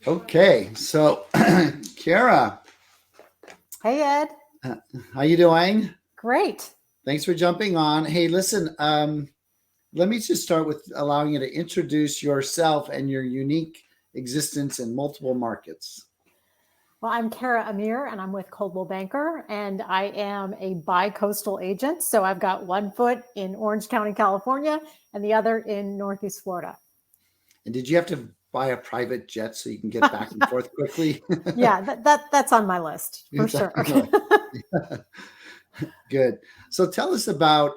Okay, so Cara, Hey, Ed. uh, how you doing? Great. Thanks for jumping on. Hey, listen, let me just start with allowing you to introduce yourself and your unique existence in multiple markets. Well, I'm Cara Ameer, and I'm with Coldwell Banker, and I am a bi-coastal agent. So I've got one foot in Orange County, California, and the other in Northeast Florida. And did you have to buy a private jet so you can get back and forth quickly? Yeah, that's on my list for sure. Good. So tell us about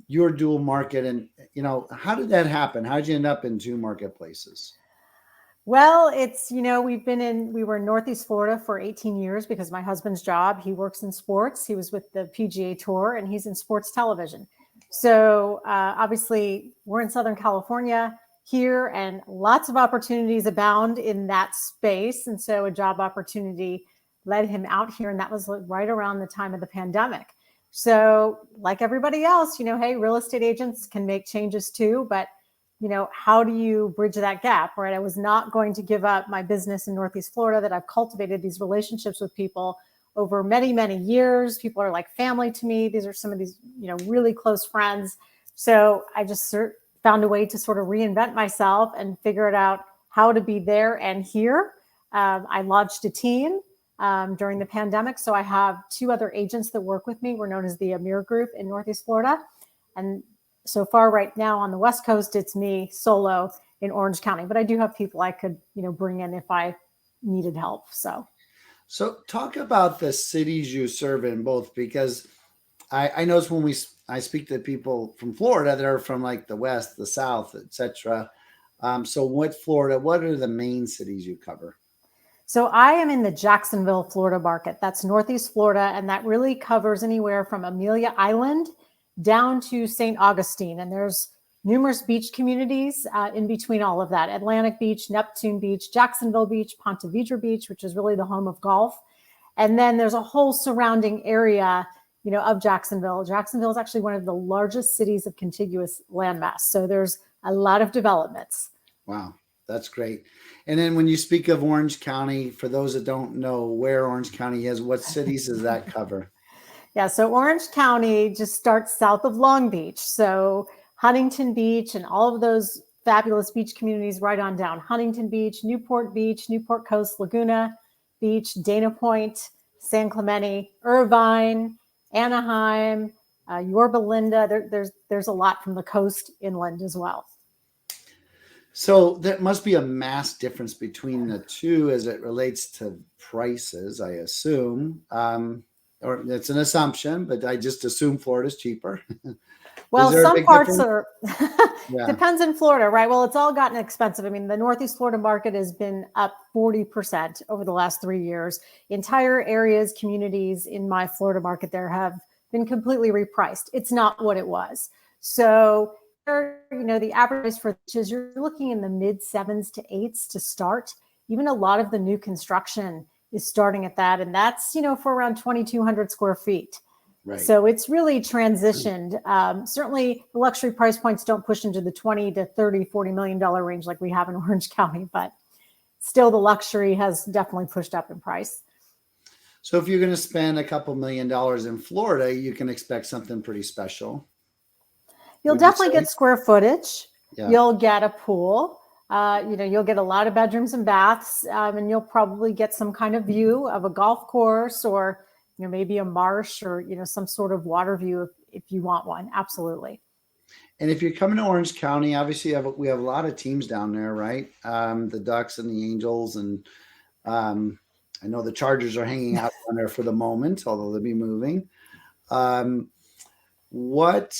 your dual market and how did that happen? How did you end up in two marketplaces? Well, we were in Northeast Florida for 18 years because my husband's job, he works in sports. He was with the PGA Tour and he's in sports television. So obviously, we're in Southern California here, and lots of opportunities abound in that space. And so a job opportunity led him out here, and that was right around the time of the pandemic. So, like everybody else, hey, real estate agents can make changes too, but how do you bridge that gap, right? I was not going to give up my business in Northeast Florida that I've cultivated these relationships with people over many, many years. People are like family to me. These are some of these, really close friends. So I just found a way to sort of reinvent myself and figure it out how to be there and here. I launched a team during the pandemic. So I have two other agents that work with me. We're known as the Ameer Group in Northeast Florida. And so far right now on the West Coast, it's me solo in Orange County, but I do have people I could, bring in if I needed help. So talk about the cities you serve in both, because I notice when I speak to people from Florida that are from like the West, the South, etc. So what are the main cities you cover? So I am in the Jacksonville, Florida market. That's Northeast Florida. And that really covers anywhere from Amelia Island down to St. Augustine. And there's numerous beach communities in between all of that: Atlantic Beach, Neptune Beach, Jacksonville Beach, Ponte Vedra Beach, which is really the home of golf. And then there's a whole surrounding area, of Jacksonville. Jacksonville is actually one of the largest cities of contiguous landmass. So there's a lot of developments. Wow, that's great. And then when you speak of Orange County, for those that don't know where Orange County is, what cities does that cover? Yeah, so Orange County just starts south of Long Beach. So Huntington Beach and all of those fabulous beach communities right on down. Huntington Beach, Newport Coast, Laguna Beach, Dana Point, San Clemente, Irvine, Anaheim, Yorba Linda. There's a lot from the coast inland as well. So there must be a mass difference between the two as it relates to prices, I assume. Or it's an assumption, but I just assume Florida's cheaper. Is Well, there a some big parts difference? are Yeah. depends in Florida, right? Well, it's all gotten expensive. I mean, the Northeast Florida market has been up 40% over the last 3 years. Entire areas, communities in my Florida market there have been completely repriced. It's not what it was. So, the average price for beaches, you're looking in the mid sevens to eights to start. Even a lot of the new construction is starting at that. And that's, for around 2,200 square feet. Right. So it's really transitioned. Certainly the luxury price points don't push into the 20 to 30, $40 million range like we have in Orange County, but still the luxury has definitely pushed up in price. So if you're going to spend a couple $1,000,000 in Florida, you can expect something pretty special. You'll Would you definitely say? get square footage. Yeah. You'll get a pool. You'll get a lot of bedrooms and baths, and you'll probably get some kind of view of a golf course or maybe a marsh or some sort of water view if you want one. Absolutely. And if you're coming to Orange County, obviously we have a lot of teams down there, right? The Ducks and the Angels, and I know the Chargers are hanging out down there for the moment, although they'll be moving. Um, what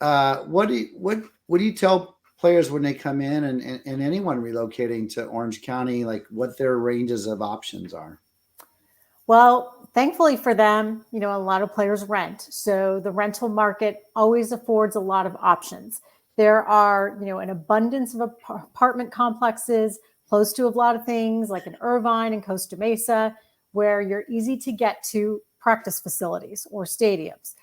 what do you tell players when they come in and anyone relocating to Orange County, like what their ranges of options are? Well, thankfully for them, a lot of players rent. So the rental market always affords a lot of options. There are, an abundance of apartment complexes close to a lot of things like in Irvine and Costa Mesa, where you're easy to get to practice facilities or stadiums.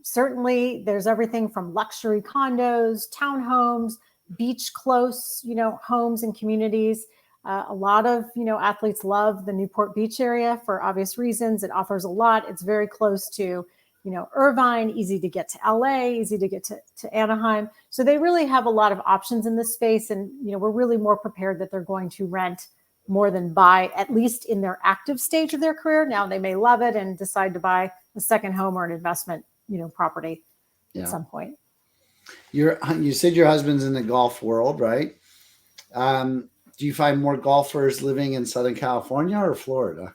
Certainly, there's everything from luxury condos, townhomes, beach close, homes and communities. A lot of, athletes love the Newport Beach area for obvious reasons. It offers a lot. It's very close to, Irvine, easy to get to LA, easy to get to Anaheim. So they really have a lot of options in this space. And, we're really more prepared that they're going to rent more than buy, at least in their active stage of their career. Now they may love it and decide to buy a second home or an investment, property at some point. You said your husband's in the golf world, right? Do you find more golfers living in Southern California or Florida?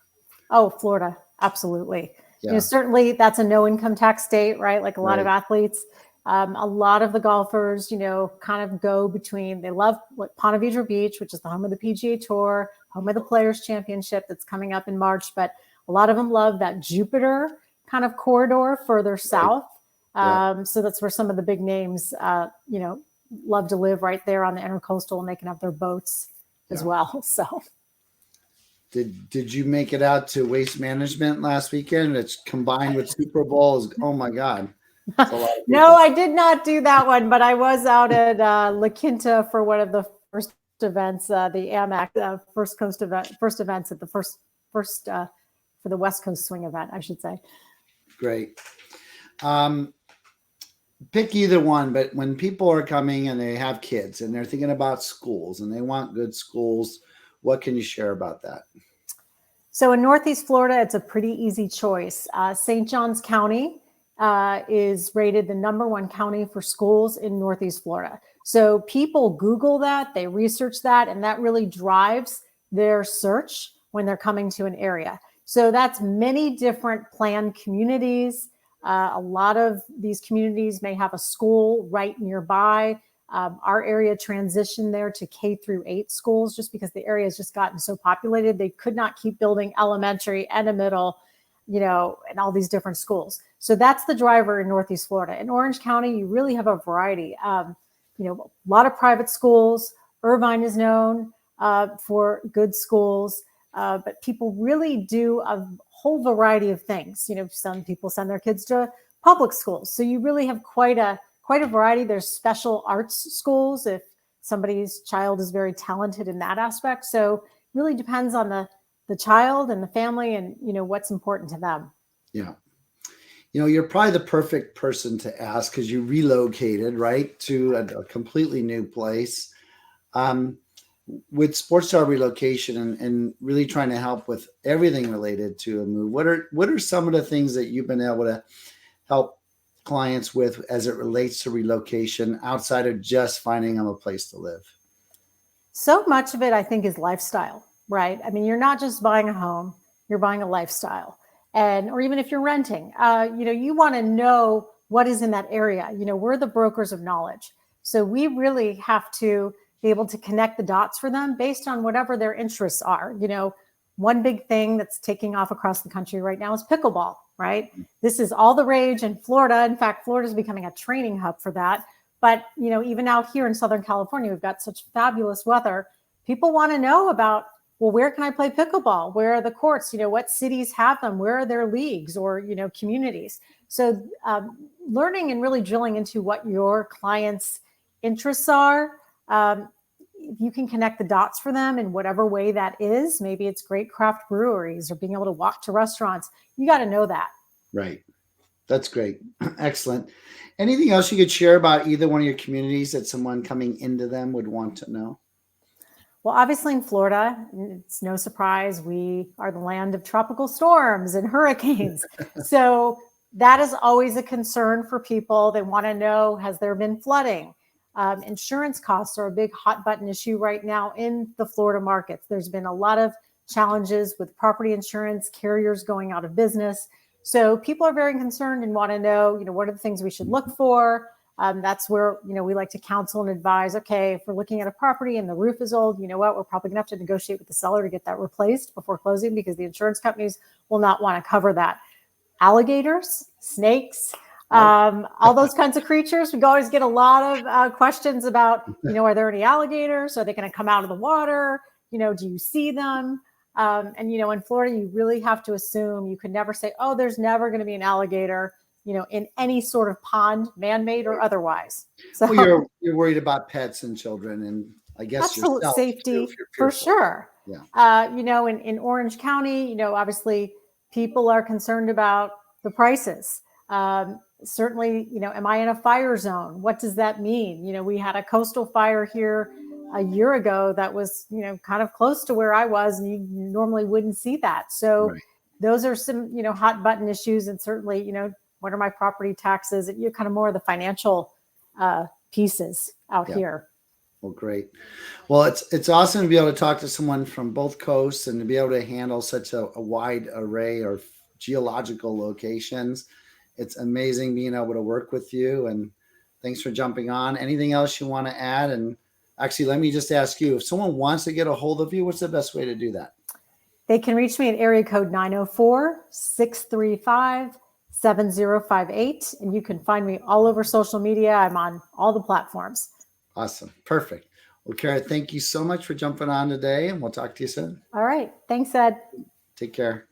Oh, Florida. Absolutely. Yeah. Certainly that's a no income tax state, right? Like a lot of athletes. A lot of the golfers, kind of go between, they love Ponte Vedra Beach, which is the home of the PGA Tour, home of the Players Championship that's coming up in March. But a lot of them love that Jupiter kind of corridor further south. So that's where some of the big names, love to live right there on the intercoastal, and they can have their boats as well. So. Did you make it out to Waste Management last weekend? It's combined with Super Bowls. Oh my God. No, I did not do that one, but I was out at La Quinta for one of the first events, the AMAC first events at the first for the West Coast Swing event, I should say. Great. Pick either one, but when people are coming and they have kids and they're thinking about schools and they want good schools, what can you share about that? So in Northeast Florida, it's a pretty easy choice. St. Johns County is rated the #1 county for schools in Northeast Florida. So people Google that, they research that, and that really drives their search when they're coming to an area. So that's many different planned communities. A lot of these communities may have a school right nearby. Our area transitioned there to K-8 schools just because the area has just gotten so populated. They could not keep building elementary and a middle, and all these different schools. So that's the driver in Northeast Florida. In Orange County, you really have a variety. A lot of private schools. Irvine is known for good schools, but people really do a whole variety of things. Some people send their kids to public schools. So you really have quite a variety. There's special arts schools if somebody's child is very talented in that aspect. So it really depends on the child and the family and, what's important to them. Yeah. You're probably the perfect person to ask because you relocated, right, to a completely new place. With SportStar Relocation and really trying to help with everything related to a move, what are some of the things that you've been able to help clients with as it relates to relocation outside of just finding them a place to live? So much of it, I think, is lifestyle, right? I mean, you're not just buying a home, you're buying a lifestyle. Or even if you're renting, you want to know what is in that area. We're the brokers of knowledge. So we really have to be able to connect the dots for them based on whatever their interests are. One big thing that's taking off across the country right now is pickleball, right? This is all the rage in Florida. In fact, Florida is becoming a training hub for that. But, even out here in Southern California, we've got such fabulous weather. People want to know about, well, where can I play pickleball? Where are the courts? What cities have them? Where are their leagues or, communities? So learning and really drilling into what your clients' interests are. If you can connect the dots for them in whatever way that is, maybe it's great craft breweries or being able to walk to restaurants. You got to know that. Right. That's great. Excellent. Anything else you could share about either one of your communities that someone coming into them would want to know? Well, obviously in Florida, it's no surprise, we are the land of tropical storms and hurricanes. So that is always a concern for people. They want to know, has there been flooding? Insurance costs are a big hot button issue right now in the Florida markets. There's been a lot of challenges with property insurance, carriers going out of business. So people are very concerned and want to know, what are the things we should look for? That's where, we like to counsel and advise, okay, if we're looking at a property and the roof is old, you know what, we're probably gonna have to negotiate with the seller to get that replaced before closing because the insurance companies will not want to cover that. Alligators, snakes, all those kinds of creatures. We always get a lot of questions about, are there any alligators? Are they going to come out of the water? Do you see them? And in Florida, you really have to assume, you could never say, oh, there's never going to be an alligator. in any sort of pond, man-made or otherwise. So Well, you're worried about pets and children, and I guess absolute yourself too, if safety you're for fearful. sure. Yeah. In Orange County, obviously people are concerned about the prices. Certainly, am I in a fire zone? What does that mean? We had a coastal fire here a year ago that was, kind of close to where I was, and you normally wouldn't see that. So Right. those are some, hot button issues. And certainly, what are my property taxes? You're kind of more of the financial pieces out here. Well, great. Well, it's awesome to be able to talk to someone from both coasts and to be able to handle such a wide array of geological locations. It's amazing being able to work with you, and thanks for jumping on. Anything else you want to add? And actually, let me just ask you, if someone wants to get a hold of you, what's the best way to do that? They can reach me at area code 904-635-7058. And you can find me all over social media. I'm on all the platforms. Awesome. Perfect. Well, Cara, thank you so much for jumping on today, and we'll talk to you soon. All right. Thanks, Ed. Take care.